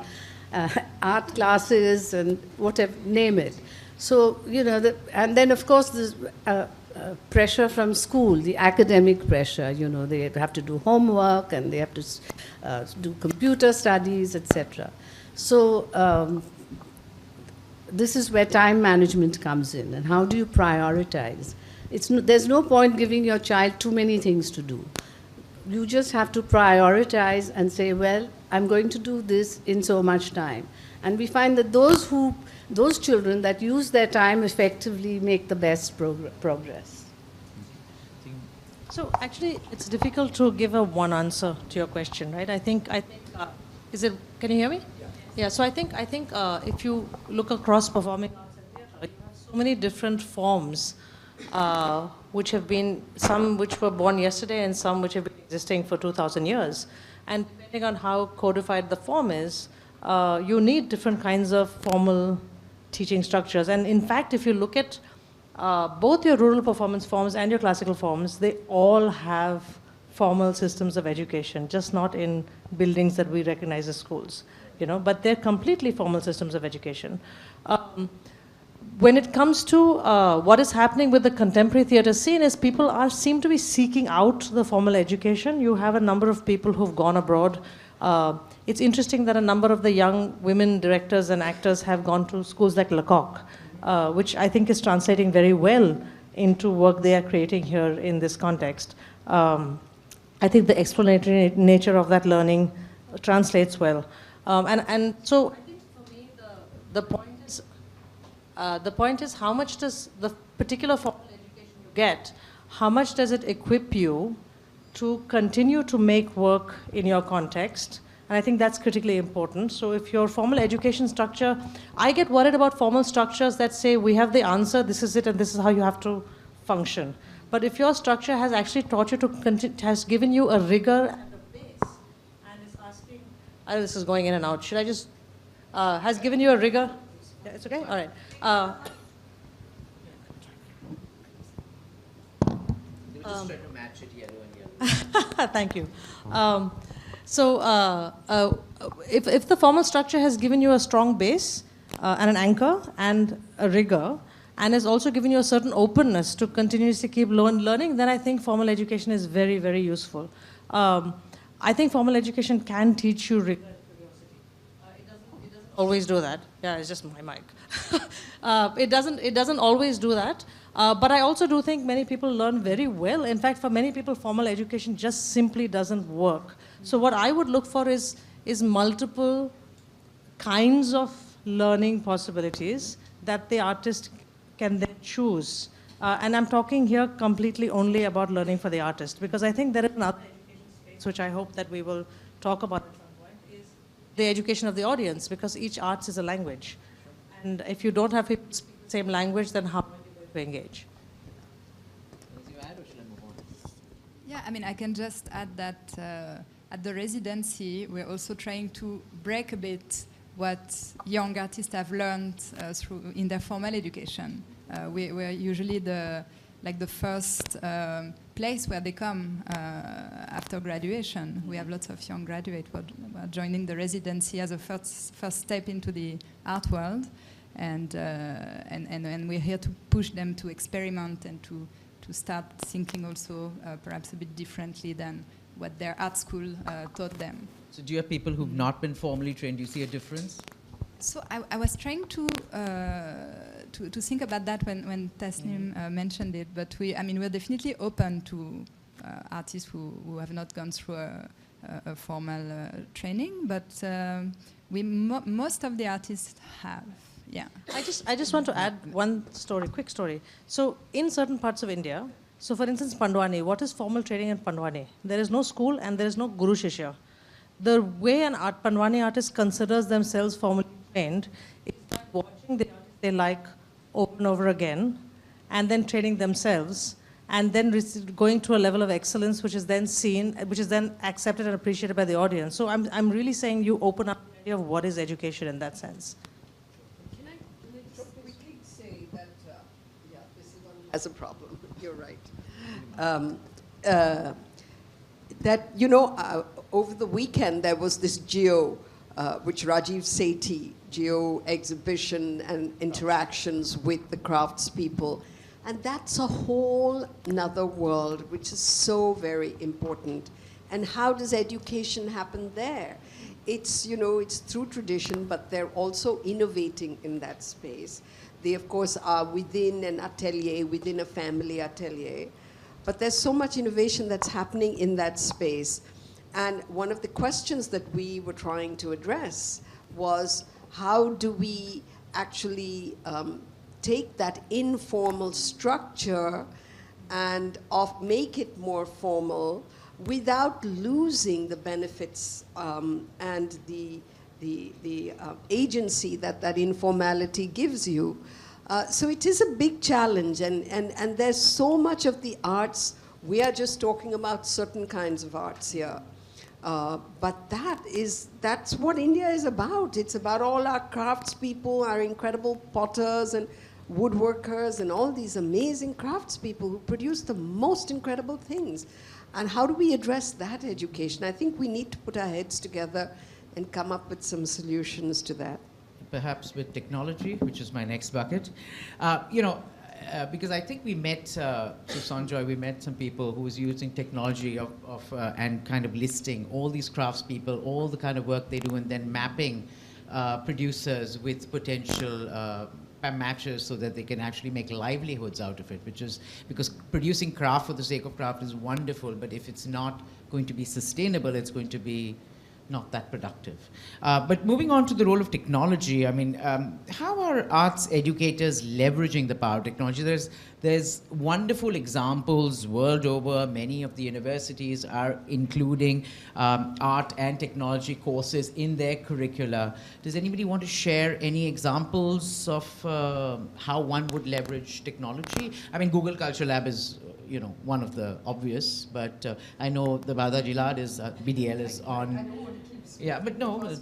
art classes and whatever, name it. So, you know, and then of course there's pressure from school, the academic pressure. You know, they have to do homework and they have to do computer studies, etc. So this is where time management comes in, and how do you prioritize? There's no point giving your child too many things to do. You just have to prioritize and say, well, I'm going to do this in so much time. And we find that those children that use their time effectively make the best progress. So actually, it's difficult to give a one answer to your question, right? I think, can you hear me? Yeah, so I think if you look across performing arts and theatre, you have so many different forms, which have been, some which were born yesterday and some which have been existing for 2,000 years. And depending on how codified the form is, you need different kinds of formal teaching structures. And in fact, if you look at both your rural performance forms and your classical forms, they all have formal systems of education, just not in buildings that we recognize as schools. You know, but they're completely formal systems of education. When it comes to what is happening with the contemporary theatre scene is people seem to be seeking out the formal education. You have a number of people who've gone abroad. It's interesting that a number of the young women directors and actors have gone to schools like Lecoq, which I think is translating very well into work they are creating here in this context. I think the explanatory nature of that learning translates well. And so I think for me the point is how much does the particular formal education you get, how much does it equip you to continue to make work in your context? And I think that's critically important. So if your formal education structure, I get worried about formal structures that say we have the answer, this is it, and this is how you have to function. But if your structure has actually taught you has given you a rigor and a base, and is asking, this is going in and out. Should I just, has given you a rigor? Yeah, it's okay? All right. They were just trying to match it yellow and yellow. Thank you. If the formal structure has given you a strong base and an anchor and a rigor, and has also given you a certain openness to continuously keep learning, then I think formal education is very, very useful. I think formal education can teach you rigor and curiosity. It doesn't always do that. Yeah, it's just my mic. It doesn't always do that. But I also do think many people learn very well. In fact, for many people, formal education just simply doesn't work. So what I would look for is multiple kinds of learning possibilities that the artist can then choose. And I'm talking here completely only about learning for the artist, because I think there is another education space, which I hope that we will talk about at some point, is the education of the audience, because each arts is a language. And if you don't have people speak the same language, then how are you going to engage? Yeah, I mean, I can just add that at the residency, we're also trying to break a bit what young artists have learned in their formal education. We're usually the first place where they come after graduation. We have lots of young graduates who are joining the residency as a first step into the art world, and we're here to push them to experiment and to start thinking also perhaps a bit differently than what their art school taught them. So do you have people who've not been formally trained? Do you see a difference? So I was trying to think about that when Tasneem mentioned it, but we're definitely open to artists who have not gone through a formal training, but most of the artists have. Yeah. I just want to add one story, quick story. So in certain parts of India, so for instance, Pandwani, what is formal training in Pandwani? There is no school and there is no Guru Shishya. The way an Pandwani artist considers themselves formally trained is by watching the artist they like over and over again, and then training themselves, and then going to a level of excellence which is then seen, which is then accepted and appreciated by the audience. So I'm really saying you open up the idea of what is education in that sense. Can I just quickly say that, this is one has a problem. You're right. That, over the weekend there was this Geo, which Rajiv Sethi, Geo exhibition and interactions with the craftspeople. And that's a whole nother world, which is so very important. And how does education happen there? It's, it's through tradition, but they're also innovating in that space. They, of course, are within an atelier, within a family atelier. But there's so much innovation that's happening in that space. And one of the questions that we were trying to address was, how do we actually take that informal structure and make it more formal without losing the benefits and the agency that informality gives you. So it is a big challenge, and there's so much of the arts. We are just talking about certain kinds of arts here. But that's what India is about. It's about all our craftspeople, our incredible potters and woodworkers and all these amazing craftspeople who produce the most incredible things. And how do we address that education? I think we need to put our heads together and come up with some solutions to that. Perhaps with technology, which is my next bucket. Because I think we met, through Sanjoy, we met some people who was using technology and kind of listing all these craftspeople, all the kind of work they do, and then mapping producers with potential matches so that they can actually make livelihoods out of it, which is, because producing craft for the sake of craft is wonderful, but if it's not going to be sustainable, it's going to be not that productive. But moving on to the role of technology, I mean, how are arts educators leveraging the power of technology? There's wonderful examples world over. Many of the universities are including art and technology courses in their curricula. Does anybody want to share any examples of how one would leverage technology? I mean, Google Culture Lab is one of the obvious, but I know the Daji Lad is, BDL is on. Yeah, but no.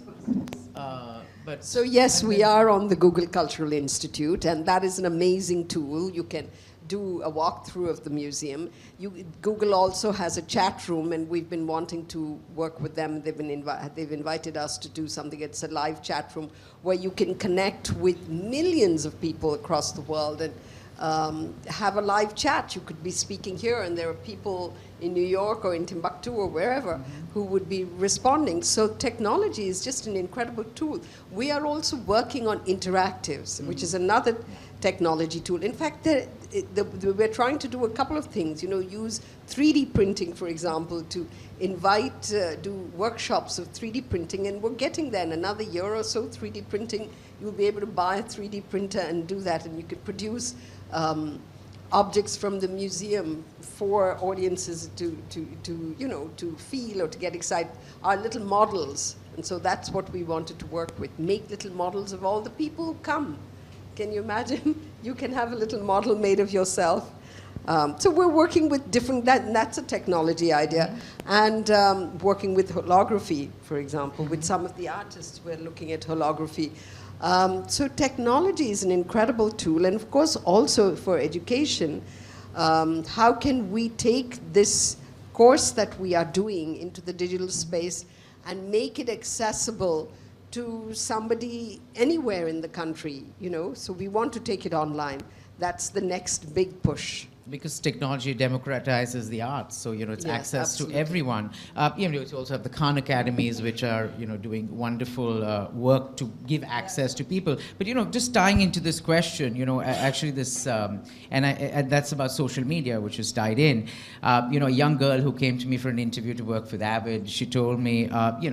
So yes, we are on the Google Cultural Institute, and that is an amazing tool. You can do a walkthrough of the museum. Google also has a chat room, and we've been wanting to work with them. They've invited us to do something. It's a live chat room where you can connect with millions of people across the world and have a live chat. You could be speaking here, and there are people in New York or in Timbuktu or wherever who would be responding. So technology is just an incredible tool. We are also working on interactives, which is another technology tool. In fact, we're trying to do a couple of things. Use 3D printing, for example, to do workshops of 3D printing, and we're getting there. In another year or so, 3D printing, you'll be able to buy a 3D printer and do that, and you can produce objects from the museum for audiences to feel or to get excited, are little models. And so that's what we wanted to work with, make little models of all the people who come. Can you imagine? You can have a little model made of yourself. So we're working with that's a technology idea. And working with holography, for example, with some of the artists, we're looking at holography. So technology is an incredible tool, and of course also for education, how can we take this course that we are doing into the digital space and make it accessible to somebody anywhere in the country, So we want to take it online. That's the next big push Because technology democratizes the arts, so it's Yes, access absolutely. to everyone. You also have the Khan Academies, which are doing wonderful work to give access to people. But just tying into this question, actually this, and that's about social media, which is tied in. A young girl who came to me for an interview to work with Avid, she told me,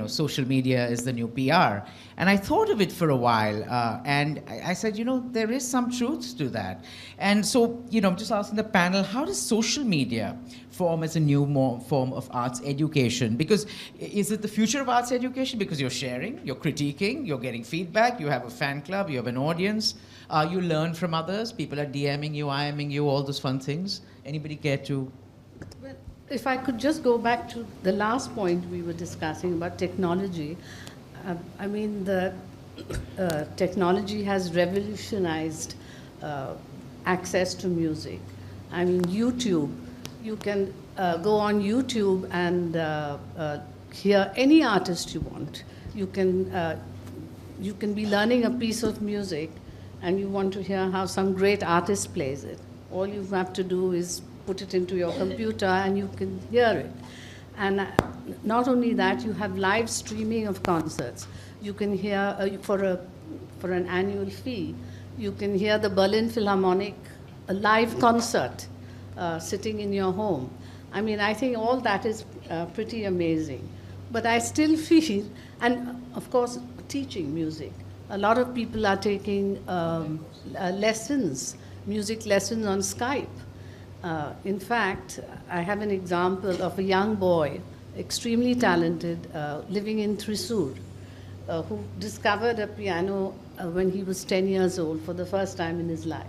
social media is the new PR, and I thought of it for a while, and I said, there is some truth to that, and so I'm just asking the panel, how does social media form as a new form of arts education? Because is it the future of arts education? Because you're sharing, you're critiquing, you're getting feedback, you have a fan club, you have an audience, you learn from others, people are DMing you, IMing you, all those fun things. Anybody care to? Well, if I could just go back to the last point we were discussing about technology, I mean, the technology has revolutionized access to music. I mean, YouTube, you can go on YouTube and hear any artist you want. You can be learning a piece of music and you want to hear how some great artist plays it. All you have to do is put it into your computer and you can hear it. And not only that, you have live streaming of concerts. You can hear, for an annual fee, you can hear the Berlin Philharmonic, a live concert sitting in your home. I mean, I think all that is pretty amazing. But I still feel, and of course, teaching music. A lot of people are taking lessons, music lessons on Skype. In fact, I have an example of a young boy, extremely talented, living in Thrissur, who discovered a piano when he was 10 years old for the first time in his life.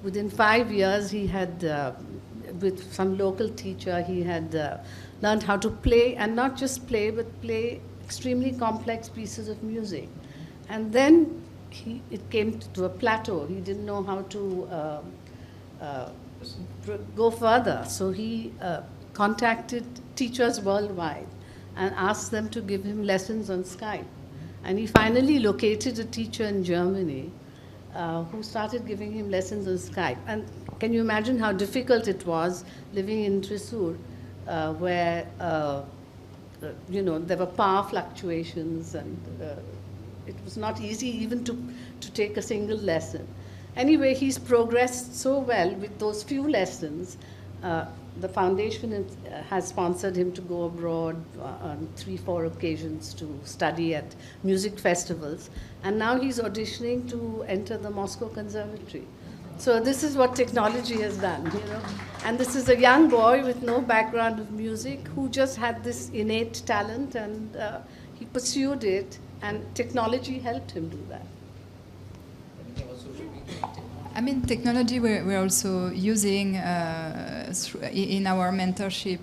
Within 5 years, he had, with some local teacher, he had learned how to play, and not just play, but play extremely complex pieces of music. And then it came to a plateau. He didn't know how to go further. So he contacted teachers worldwide and asked them to give him lessons on Skype. And he finally located a teacher in Germany who started giving him lessons on Skype. And can you imagine how difficult it was living in Thrissur, where there were power fluctuations, and it was not easy even to take a single lesson. Anyway, he's progressed so well with those few lessons. The foundation has sponsored him to go abroad on 3-4 occasions to study at music festivals. And now he's auditioning to enter the Moscow Conservatory. So this is what technology has done, And this is a young boy with no background of music who just had this innate talent, and he pursued it, and technology helped him do that. I mean, technology we're also using in our mentorship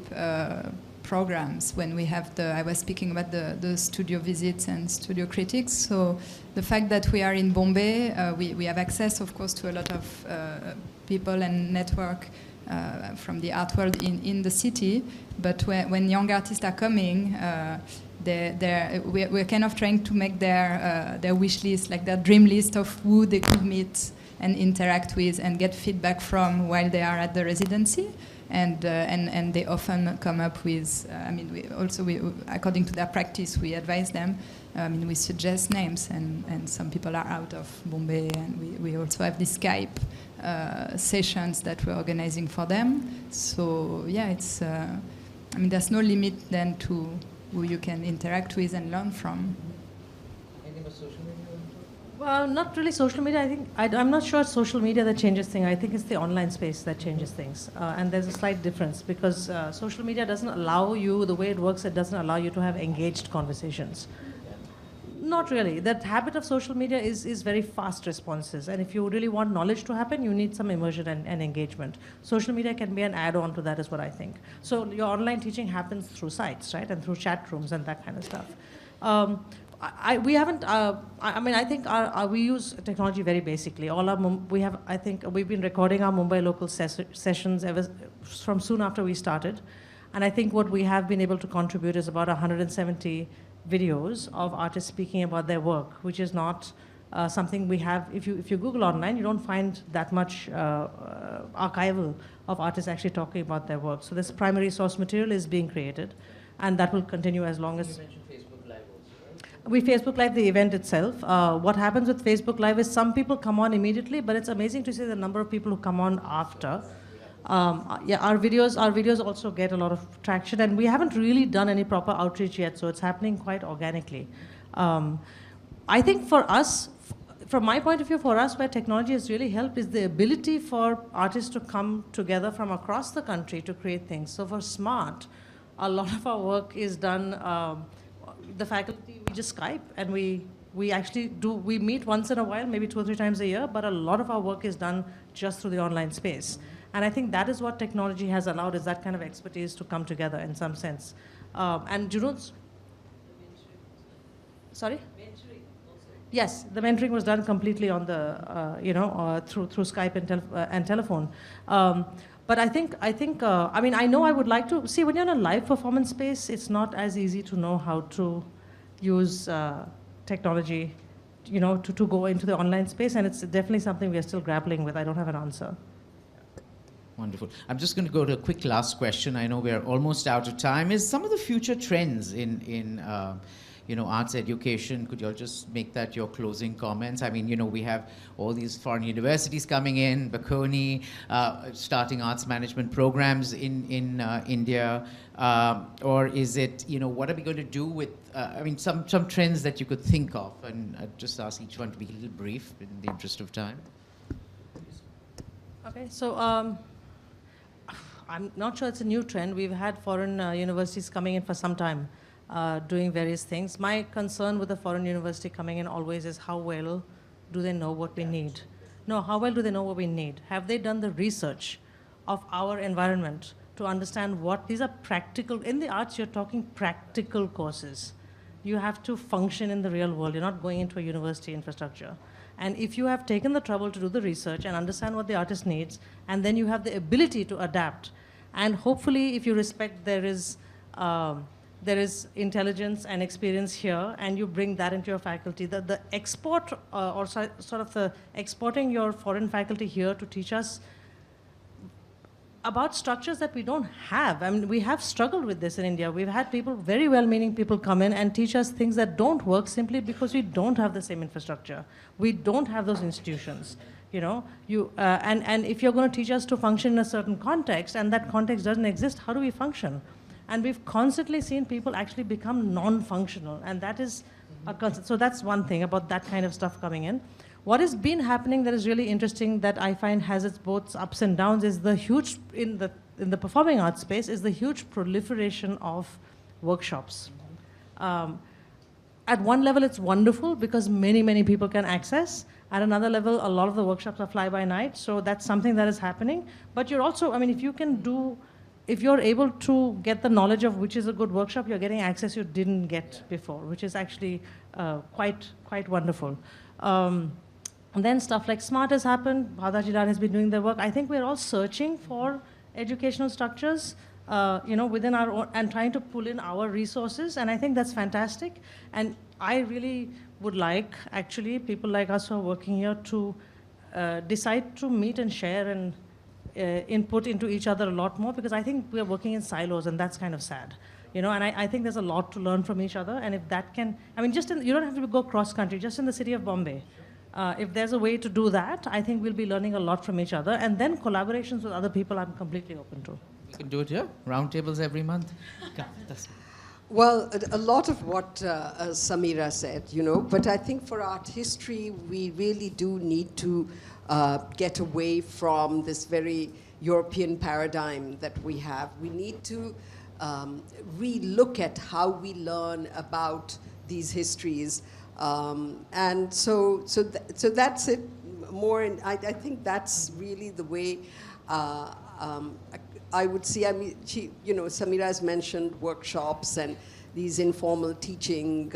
programs when we have I was speaking about the studio visits and studio critics. So the fact that we are in Bombay, we have access, of course, to a lot of people and network from the art world in the city. But when young artists are coming, we're kind of trying to make their wish list, like their dream list of who they could meet and interact with and get feedback from while they are at the residency. And they often come up with, according to their practice, we advise them. We suggest names, and some people are out of Bombay, and we also have these Skype sessions that we're organizing for them. So yeah, it's, there's no limit then to who you can interact with and learn from. Anything about social media? Well, not really social media. I think I'm not sure it's social media that changes things. I think it's the online space that changes things. And there's a slight difference because social media doesn't allow you, the way it works, it doesn't allow you to have engaged conversations. Not really. That habit of social media is very fast responses. And if you really want knowledge to happen, you need some immersion and engagement. Social media can be an add-on to that is what I think. So your online teaching happens through sites, right? And through chat rooms and that kind of stuff. We haven't. I think we use technology very basically. I think we've been recording our Mumbai local sessions from soon after we started, and I think what we have been able to contribute is about 170 videos of artists speaking about their work, which is not something we have. If you Google online, you don't find that much archival of artists actually talking about their work. So this primary source material is being created, and that will continue as long as... You mentioned Facebook Live also, right? We Facebook Live the event itself. What happens with Facebook Live is some people come on immediately, but it's amazing to see the number of people who come on after. Yeah, our videos also get a lot of traction, and we haven't really done any proper outreach yet, so it's happening quite organically. I think for us, from my point of view, for us, where technology has really helped is the ability for artists to come together from across the country to create things. So for SMART, a lot of our work is done, the faculty, we just Skype, and we actually we meet once in a while, maybe 2 or 3 times a year, but a lot of our work is done just through the online space. And I think that is what technology has allowed, is that kind of expertise to come together in some sense. And Junoon's... Sorry? Yes, the mentoring was done completely on the, through Skype and telephone. But I think, I mean, I know I would like to, see, when you're in a live performance space, it's not as easy to know how to use technology, to go into the online space, and it's definitely something we are still grappling with. I don't have an answer. Wonderful. I'm just going to go to a quick last question. I know we're almost out of time. Is some of the future trends in arts education, could you all just make that your closing comments? I mean, we have all these foreign universities coming in, Bocconi, starting arts management programs in India, or is it, what are we going to do with, some trends that you could think of? And I'd just ask each one to be a little brief in the interest of time. Okay, so I'm not sure it's a new trend. We've had foreign universities coming in for some time, doing various things. My concern with the foreign university coming in always is how well do they know what we need? No, how well do they know what we need? Have they done the research of our environment to understand what these are practical? In the arts, you're talking practical courses. You have to function in the real world. You're not going into a university infrastructure. And if you have taken the trouble to do the research and understand what the artist needs, and then you have the ability to adapt, and hopefully if you respect there is intelligence and experience here, and you bring that into your faculty, the export or sort of the exporting your foreign faculty here to teach us about structures that we don't have. I mean, we have struggled with this in India. We've had people, very well-meaning people, come in and teach us things that don't work simply because we don't have the same infrastructure. We don't have those institutions. And if you're going to teach us to function in a certain context, and that context doesn't exist, how do we function? And we've constantly seen people actually become non-functional, and that is a concept. So that's one thing about that kind of stuff coming in. What has been happening that is really interesting, that I find has its both ups and downs, is the huge, in the performing arts space, is the huge proliferation of workshops. At one level, it's wonderful because many, many people can access. At another level, a lot of the workshops are fly-by-night, so that's something that is happening. But you're also, if you're able to get the knowledge of which is a good workshop, you're getting access you didn't get before, which is actually quite wonderful. And then stuff like SMART has happened, Bhau has been doing their work. I think we're all searching for educational structures, within our own, and trying to pull in our resources, and I think that's fantastic. And I really would like, actually, people like us who are working here to decide to meet and share and input into each other a lot more, because I think we're working in silos, and that's kind of sad. And I think there's a lot to learn from each other, and if that can, you don't have to go cross-country, just in the city of Bombay. If there's a way to do that, I think we'll be learning a lot from each other, and then collaborations with other people I'm completely open to. We can do it here, roundtables every month. Well, a lot of what Sameera said, but I think for art history, we really do need to get away from this very European paradigm that we have. We need to re-look at how we learn about these histories. And so that's it more, and I think that's really the way I would see. Sameera has mentioned workshops and these informal teaching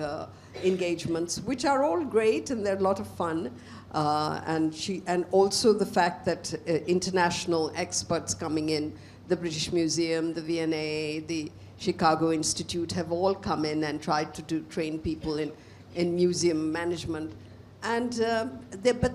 engagements, which are all great and they're a lot of fun. And also the fact that international experts coming in, the British Museum, the V&A, the Chicago Institute, have all come in and tried to train people in museum management. And but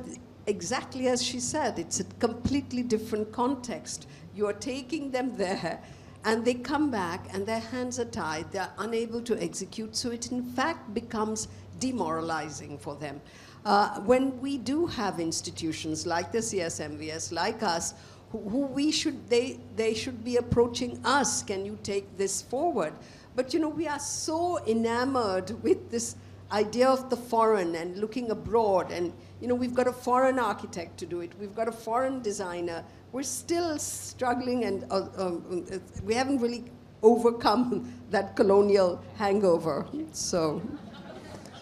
exactly as she said, it's a completely different context. You are taking them there, and they come back, and their hands are tied. They're unable to execute, so it in fact becomes demoralizing for them. When we do have institutions like the CSMVS, like us, they should be approaching us. Can you take this forward? But we are so enamored with this idea of the foreign and looking abroad, and we've got a foreign architect to do it. We've got a foreign designer. We're still struggling, and we haven't really overcome that colonial hangover. So,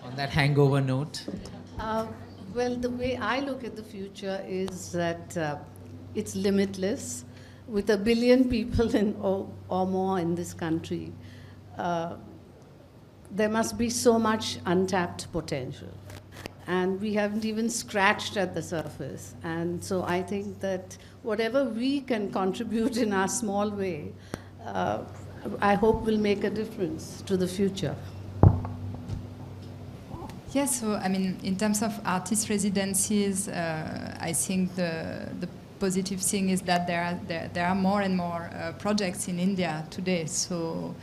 on that hangover note. Well, the way I look at the future is that it's limitless. With 1 billion people or more in this country, there must be so much untapped potential. And we haven't even scratched at the surface. And so I think that whatever we can contribute in our small way, I hope will make a difference to the future. Yes, so I mean, in terms of artist residencies, I think the positive thing is that there are more and more projects in India today. So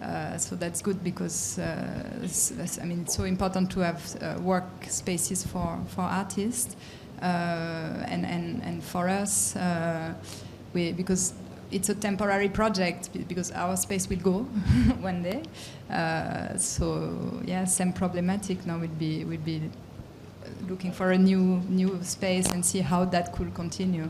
that's good because I mean, it's so important to have work spaces for artists, and for us, because it's a temporary project because our space will go one day. So yeah, same problematic now would be looking for a new space and see how that could continue.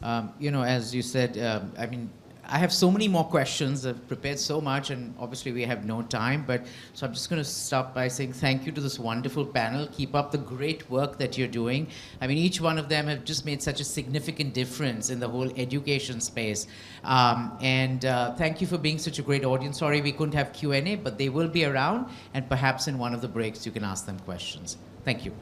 As you said, I mean, I have so many more questions. I've prepared so much, and obviously we have no time. But so I'm just going to stop by saying thank you to this wonderful panel. Keep up the great work that you're doing. I mean, each one of them have just made such a significant difference in the whole education space. And thank you for being such a great audience. Sorry we couldn't have Q&A, but they will be around, and perhaps in one of the breaks you can ask them questions. Thank you.